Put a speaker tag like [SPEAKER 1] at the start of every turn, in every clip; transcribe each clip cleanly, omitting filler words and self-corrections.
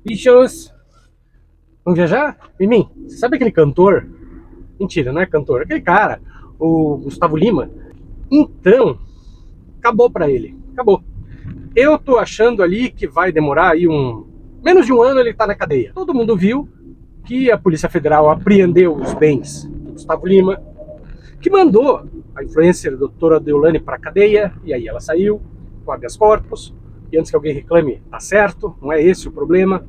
[SPEAKER 1] Bichos, vamos viajar? Mimim, você sabe aquele cantor? Mentira, não é cantor, aquele cara, o Gustavo Lima. Então, acabou pra ele, acabou. Eu tô achando ali que vai demorar aí menos de um ano ele tá na cadeia. Todo mundo viu que a Polícia Federal apreendeu os bens do Gustavo Lima, que mandou a influencer doutora Deolane pra cadeia, e aí ela saiu com habeas corpus, e antes que alguém reclame, tá certo, não é esse o problema.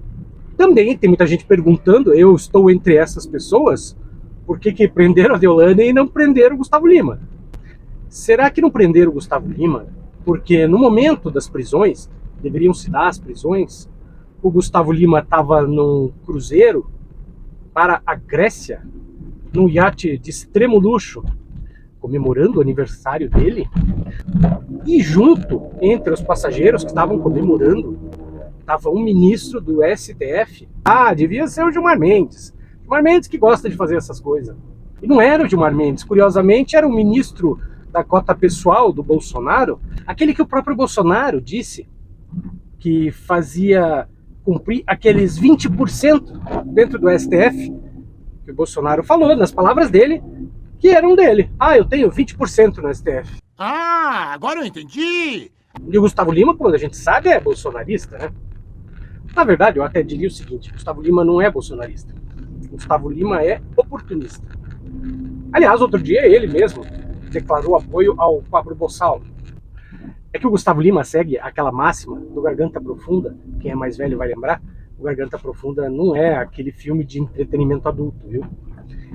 [SPEAKER 1] Também tem muita gente perguntando, eu estou entre essas pessoas, por que prenderam a Deolane e não prenderam o Gustavo Lima? Será que não prenderam o Gustavo Lima porque no momento das prisões, deveriam se dar as prisões, o Gustavo Lima estava num cruzeiro para a Grécia, num iate de extremo luxo, comemorando o aniversário dele? E junto, entre os passageiros que estavam comemorando, estava um ministro do STF. Ah, devia ser o Gilmar Mendes. Gilmar Mendes que gosta de fazer essas coisas. E não era o Gilmar Mendes, curiosamente era o ministro da cota pessoal do Bolsonaro, aquele que o próprio Bolsonaro disse que fazia cumprir aqueles 20% dentro do STF, que o Bolsonaro falou, nas palavras dele, que eram dele. Ah, eu tenho 20% no STF.
[SPEAKER 2] Ah, agora eu entendi!
[SPEAKER 1] E o Gustavo Lima, como a gente sabe, é bolsonarista, né? Na verdade, eu até diria o seguinte, Gustavo Lima não é bolsonarista. Gustavo Lima é oportunista. Aliás, outro dia ele mesmo declarou apoio ao Pablo Bossal. É que o Gustavo Lima segue aquela máxima do Garganta Profunda, quem é mais velho vai lembrar, o Garganta Profunda não é aquele filme de entretenimento adulto, viu?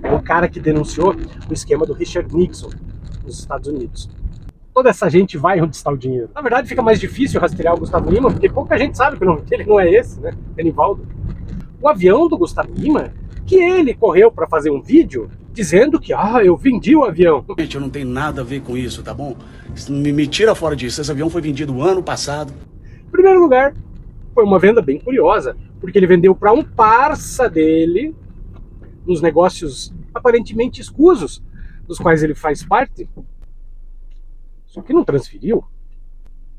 [SPEAKER 1] É o cara que denunciou o esquema do Richard Nixon nos Estados Unidos. Toda essa gente vai onde está o dinheiro. Na verdade, fica mais difícil rastrear o Gustavo Lima, porque pouca gente sabe que o nome dele não é esse, né? É Nivaldo. O avião do Gustavo Lima, que ele correu para fazer um vídeo dizendo que, eu vendi o avião.
[SPEAKER 3] Gente, eu não tenho nada a ver com isso, tá bom? Me tira fora disso. Esse avião foi vendido ano passado.
[SPEAKER 1] Em primeiro lugar, foi uma venda bem curiosa, porque ele vendeu para um parça dele, nos negócios aparentemente escusos, dos quais ele faz parte, só que não transferiu.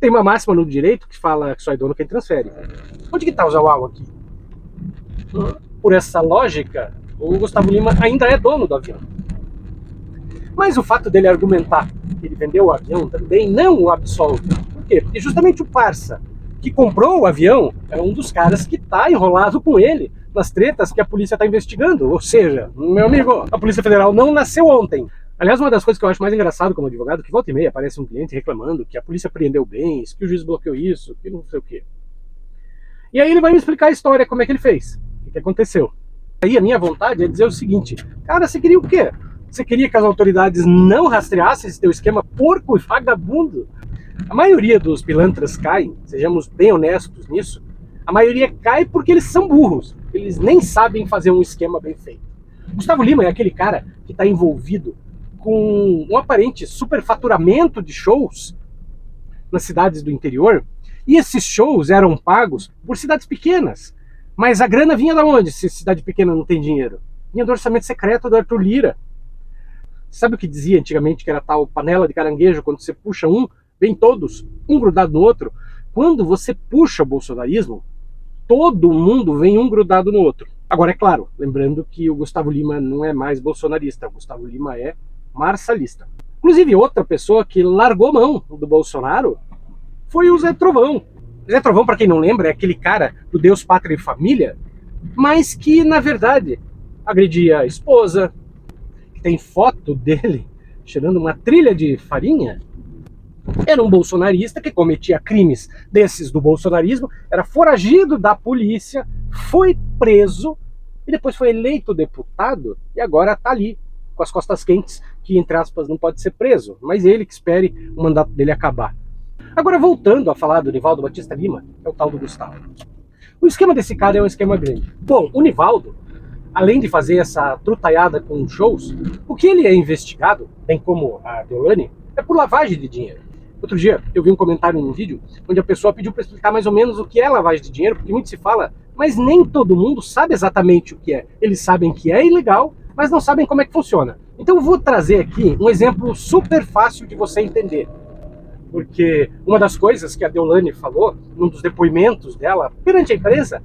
[SPEAKER 1] Tem uma máxima no direito que fala que só é dono quem transfere. Onde que tá o Zawau aqui? Por essa lógica, o Gustavo Lima ainda é dono do avião. Mas o fato dele argumentar que ele vendeu o avião também não o absolve. Por quê? Porque justamente o parça que comprou o avião é um dos caras que está enrolado com ele nas tretas que a polícia está investigando. Ou seja, meu amigo, a Polícia Federal não nasceu ontem. Aliás, uma das coisas que eu acho mais engraçado como advogado, que volta e meia aparece um cliente reclamando que a polícia prendeu bens, que o juiz bloqueou isso, que não sei o quê. E aí ele vai me explicar a história, como é que ele fez, o que aconteceu. Aí a minha vontade é dizer o seguinte, cara, você queria o quê? Você queria que as autoridades não rastreassem esse teu esquema porco e vagabundo? A maioria dos pilantras caem, sejamos bem honestos nisso, a maioria cai porque eles são burros, eles nem sabem fazer um esquema bem feito. Gustavo Lima é aquele cara que está envolvido com um aparente superfaturamento de shows nas cidades do interior, e esses shows eram pagos por cidades pequenas. Mas a grana vinha de onde, se cidade pequena não tem dinheiro? Vinha do orçamento secreto do Arthur Lira. Sabe o que dizia antigamente que era tal panela de caranguejo, quando você puxa um, vem todos, um grudado no outro? Quando você puxa o bolsonarismo, todo mundo vem um grudado no outro. Agora, é claro, lembrando que o Gustavo Lima não é mais bolsonarista, o Gustavo Lima é marçalista. Inclusive, outra pessoa que largou mão do Bolsonaro foi o Zé Trovão. Zé Trovão, para quem não lembra, é aquele cara do Deus, Pátria e Família, mas que, na verdade, agredia a esposa, que tem foto dele cheirando uma trilha de farinha. Era um bolsonarista que cometia crimes desses do bolsonarismo, era foragido da polícia, foi preso e depois foi eleito deputado e agora está ali, com as costas quentes, que, entre aspas, não pode ser preso, mas ele que espere o mandato dele acabar. Agora, voltando a falar do Nivaldo Batista Lima, é o tal do Gustavo. O esquema desse cara é um esquema grande. Bom, o Nivaldo, além de fazer essa trutaiada com shows, o que ele é investigado, bem como a Deolane, é por lavagem de dinheiro. Outro dia, eu vi um comentário num vídeo, onde a pessoa pediu para explicar mais ou menos o que é lavagem de dinheiro, porque muito se fala, mas nem todo mundo sabe exatamente o que é. Eles sabem que é ilegal, mas não sabem como é que funciona. Então eu vou trazer aqui um exemplo super fácil de você entender. Porque uma das coisas que a Deolane falou, num dos depoimentos dela perante a imprensa,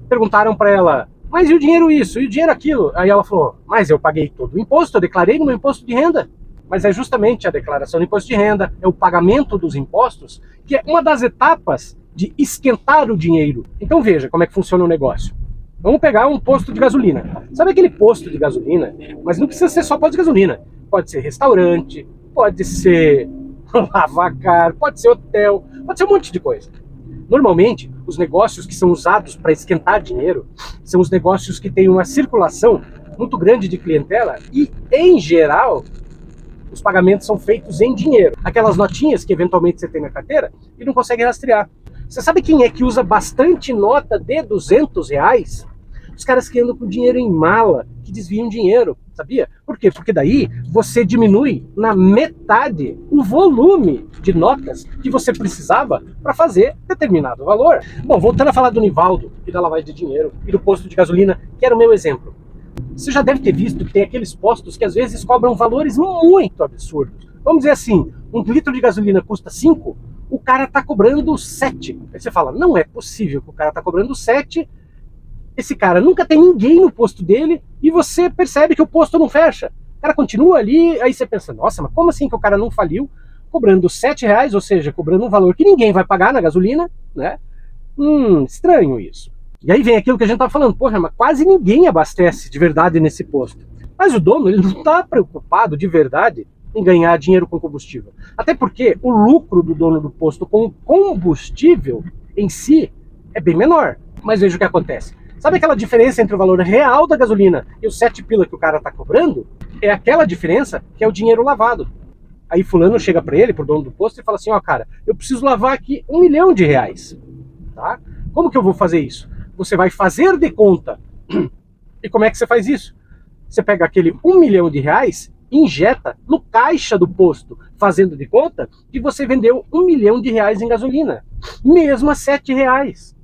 [SPEAKER 1] perguntaram para ela, mas e o dinheiro isso, e o dinheiro aquilo? Aí ela falou, mas eu paguei todo o imposto, eu declarei no meu imposto de renda. Mas é justamente a declaração do imposto de renda, é o pagamento dos impostos, que é uma das etapas de esquentar o dinheiro. Então veja como é que funciona o negócio. Vamos pegar um posto de gasolina. Sabe aquele posto de gasolina? Mas não precisa ser só posto de gasolina. Pode ser restaurante, pode ser lavacar, pode ser hotel, pode ser um monte de coisa. Normalmente, os negócios que são usados para esquentar dinheiro são os negócios que têm uma circulação muito grande de clientela e, em geral, os pagamentos são feitos em dinheiro. Aquelas notinhas que eventualmente você tem na carteira e não consegue rastrear. Você sabe quem é que usa bastante nota de R$200? Os caras que andam com dinheiro em mala, que desviam dinheiro, sabia? Por quê? Porque daí você diminui na metade o volume de notas que você precisava para fazer determinado valor. Bom, voltando a falar do Nivaldo e da lavagem de dinheiro e do posto de gasolina, que era o meu exemplo. Você já deve ter visto que tem aqueles postos que às vezes cobram valores muito absurdos. Vamos dizer assim, um litro de gasolina custa 5, o cara está cobrando 7. Aí você fala, não é possível que o cara está cobrando 7, esse cara nunca tem ninguém no posto dele e você percebe que o posto não fecha. O cara continua ali, aí você pensa, nossa, mas como assim que o cara não faliu, cobrando R$7, ou seja, cobrando um valor que ninguém vai pagar na gasolina, né? Estranho isso. E aí vem aquilo que a gente estava falando, porra, mas quase ninguém abastece de verdade nesse posto. Mas o dono, ele não está preocupado de verdade em ganhar dinheiro com combustível. Até porque o lucro do dono do posto com combustível em si é bem menor. Mas veja o que acontece. Sabe aquela diferença entre o valor real da gasolina e os 7 pila que o cara está cobrando? É aquela diferença que é o dinheiro lavado. Aí fulano chega para ele, pro dono do posto, e fala assim, ó, cara, eu preciso lavar aqui R$1 milhão, tá? Como que eu vou fazer isso? Você vai fazer de conta. E como é que você faz isso? Você pega aquele R$1 milhão e injeta no caixa do posto, fazendo de conta que você vendeu R$1 milhão em gasolina, mesmo a R$7.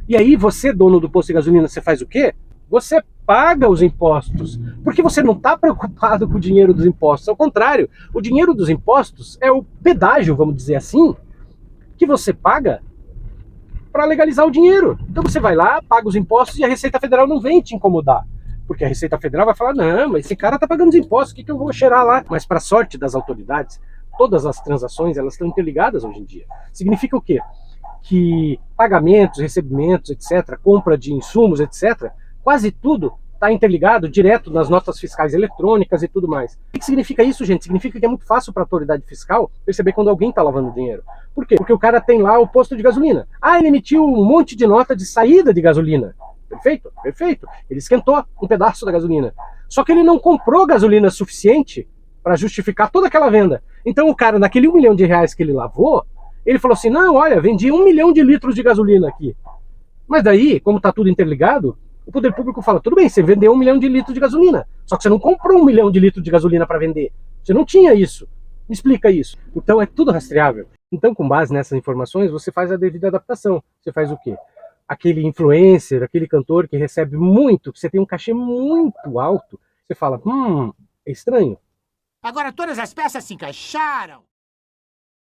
[SPEAKER 1] E aí você, dono do posto de gasolina, você faz o quê? Você paga os impostos, porque você não está preocupado com o dinheiro dos impostos. Ao contrário, o dinheiro dos impostos é o pedágio, vamos dizer assim, que você paga para legalizar o dinheiro. Então você vai lá, paga os impostos e a Receita Federal não vem te incomodar. Porque a Receita Federal vai falar, não, mas esse cara tá pagando os impostos, o que eu vou cheirar lá? Mas para sorte das autoridades, todas as transações, elas estão interligadas hoje em dia. Significa o quê? Que pagamentos, recebimentos, etc., compra de insumos, etc., quase tudo está interligado direto nas notas fiscais eletrônicas e tudo mais. O que significa isso, gente? Significa que é muito fácil para a autoridade fiscal perceber quando alguém está lavando dinheiro. Por quê? Porque o cara tem lá o posto de gasolina. Ah, ele emitiu um monte de nota de saída de gasolina. Perfeito? Perfeito. Ele esquentou um pedaço da gasolina. Só que ele não comprou gasolina suficiente para justificar toda aquela venda. Então o cara, naquele R$1 milhão que ele lavou, ele falou assim, não, olha, vendi 1 milhão de litros de gasolina aqui. Mas daí, como está tudo interligado, o poder público fala, tudo bem, você vendeu 1 milhão de litros de gasolina, só que você não comprou 1 milhão de litros de gasolina para vender. Você não tinha isso. Me explica isso. Então é tudo rastreável. Então, com base nessas informações, você faz a devida adaptação. Você faz o quê? Aquele influencer, aquele cantor que recebe muito, que você tem um cachê muito alto, você fala, é estranho.
[SPEAKER 2] Agora todas as peças se encaixaram.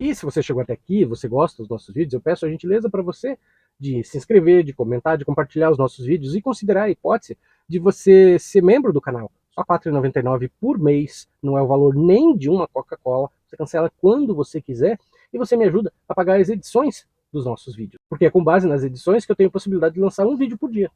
[SPEAKER 1] E se você chegou até aqui, você gosta dos nossos vídeos, eu peço a gentileza para você de se inscrever, de comentar, de compartilhar os nossos vídeos e considerar a hipótese de você ser membro do canal. Só R$ 4,99 por mês, não é o valor nem de uma Coca-Cola, você cancela quando você quiser e você me ajuda a pagar as edições dos nossos vídeos. Porque é com base nas edições que eu tenho a possibilidade de lançar um vídeo por dia.